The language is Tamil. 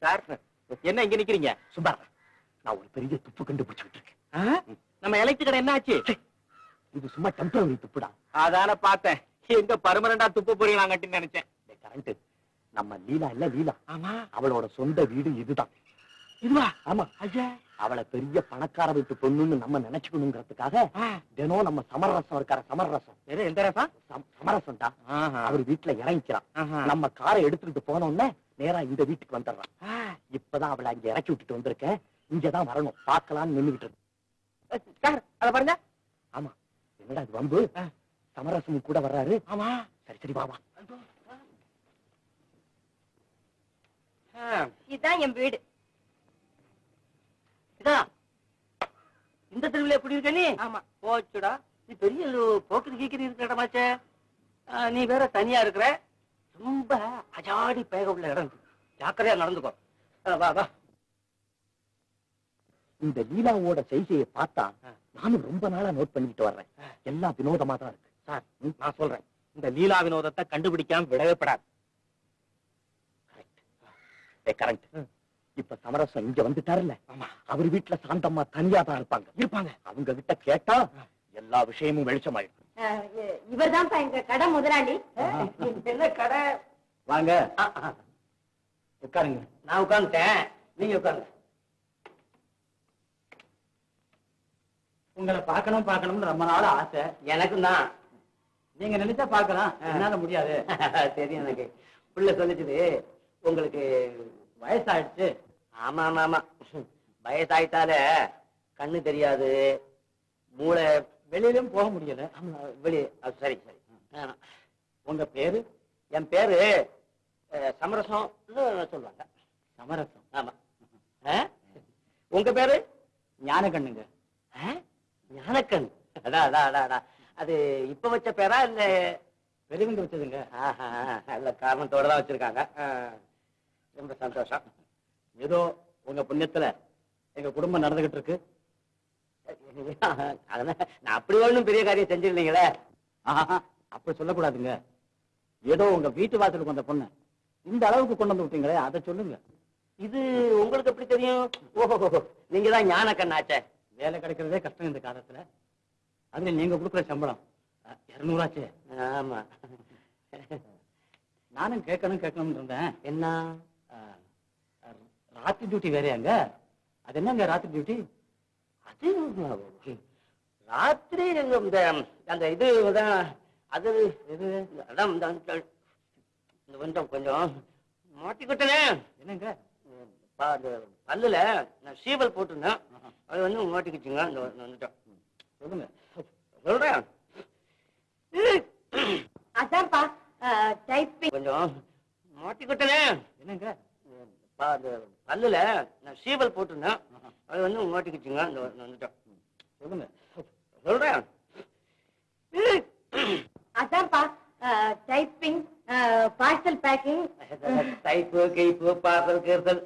சார் என்ன இங்க நிக்கிறீங்க? சும்மா நான் ஒரு பெரிய துப்பு கண்டுபிடிச்சுட்டு இருக்கேன். நம்ம எலக்ட்ரிக் கடை என்ன ஆச்சு? இது சும்மா டெம்பரரி துப்புடா. அதான பார்த்தேன். எங்க பர்மனண்டா துப்பு போறீங்களாங்கன்னு நினைச்சேன். கரண்ட் நம்ம லீலா இல்ல லீலா. ஆமா. அவளோட சொந்த வீடு இதுதான். இதுவா? ஆமா. ஐயா, அவளை பெரிய பணக்கார வீட்டு பொண்ணுன்னு நம்ம நினைச்சுக்கணுங்கிறதுக்காக தினம் நம்ம சமரசம் இருக்கார சமரசம். எந்த ரசம்? சமரசம் தான். அவர் வீட்டுல இறங்கிக்கிறான். நம்ம காரை எடுத்துக்கிட்டு போனோம்னா நேரா இந்த வீட்டுக்கு வந்துடுறான். இப்பதான் அவளை அங்க இறக்கி விட்டுட்டு வந்திருக்கேன். இங்கதான் வரணும் பாக்கலாம்னு நின்னுகிட்டு இருக்கு. அத பாருங்க. ஆமா. என்னடா இது வம்பு? சமரசம் கூட வர்றாரு. ஆமா. சரி சரி வா வா. இதுதான் என் வீடு. இந்த தெருவில் எப்படி இருக்க நீ? ஆமா. போச்சுடா, நீ பெரிய போக்குது கீக்கிரி இருக்கிற இடமாச்சே. நீ வேற தனியா இருக்கிற. ரொம்ப அஜாடி பேக உள்ள இடம். ஜாக்கிரதையா நடந்துக்கோ. வா வா. இந்த லீலாவோட செய்கையை பார்த்தா நானும் ரொம்ப நாளா நோட் பண்ணிட்டு வர்றேன். எல்லாம் வினோதமா தான் இருக்கு. சார் நான் சொல்றேன், இந்த லீலா வினோதத்தை கண்டுபிடிக்காம விடவே படாது. கரெக்ட். இப்ப சமரசம் இங்க வந்துட்டாருல்ல, அவர் வீட்டுல சாந்தம்மா தனியா தான் இருப்பாங்க. அவங்க கிட்ட கேட்டா எல்லா விஷயமும் வெளிச்சமாயிடும். இவர்தான் எங்க கடை முதலாளி. என்ன கடை? வாங்க உட்காருங்க. நான் உட்கார்ந்துட்டேன், நீங்க உட்காருங்க. உங்களை பார்க்கணும்னு ரொம்ப நாள் ஆசை. எனக்கும் தான். நீங்க நினைச்சா பார்க்கலாம், என்னால முடியாது. தெரியும் எனக்கு. புள்ள சொல்லிச்சுது உங்களுக்கு வயசாயிடுச்சு. ஆமா ஆமா ஆமா, வயசாயிட்டாலே கண்ணு தெரியாது, மூளை வெளியிலும் போக முடியல. வெளியே. சரி சரி. உங்க பேரு? என் பேரு சமரசம் சொல்லுவாங்க. சமரசம். ஆமா. உங்க பேரு? ஞானக்கண்ணுங்க. ஞானக்கண். அது இப்ப வச்ச பேரா இல்ல பெரியவங்க வச்சதுங்க? நல்ல காரணத்தோட தான் வச்சிருக்காங்க. ரொம்ப சந்தோஷம். ஏதோ உங்க புண்ணியத்துல எங்க குடும்பம் நடந்துகிட்டு இருக்கு. நான் அப்படி ஒண்ணும் பெரிய காரியம் செஞ்சிருந்தீங்களே. அப்படி சொல்லக்கூடாதுங்க. ஏதோ உங்க வீட்டு வாசலுக்கு வந்த பொண்ணு இந்த அளவுக்கு கொண்டு வந்து விட்டீங்களே, அதை சொல்லுங்க. இது உங்களுக்கு எப்படி தெரியும்? ஓஹோ, நீங்க தான் ஞானக்கண்ணாச்சே. வேலை கிடைக்கிறதே கஷ்டம் இந்த காலத்துல. அதுல நீங்க கொடுக்குற சம்பளம் 200 ஆச்சு. ஆமா. நானும் கேட்கணும்னு இருந்தேன். என்ன? ராத்திரி டியூட்டி வேறையாங்க? அது என்னங்க ராத்திரி டியூட்டி? அது ராத்திரி அந்த இது அது இது அதான் கொஞ்சம் மாட்டிக்கிட்டனே. என்னங்க? பல்லுல நான் சீவல் போட்டிருந்தேன், அது வந்து மாட்டிக்கிச்சுங்க. வந்துட்டோம். சொல்லுங்க. சொல்றேன். அதான்ப்பா டைப்பிங் கொஞ்சம் மாட்டிக்கிட்டனே. என்னங்க? பல்லுல நான் சீவல் போட்டிருந்தேன், அது வந்து மாட்டிக்கிச்சுங்க. வந்துட்டோம். சொல்லுங்க. சொல்றேன். அதான்ப்பா டைப்பிங், பார்சல் பேக்கிங். டைப்பு கைப்பு பார்சல் கேர்சல்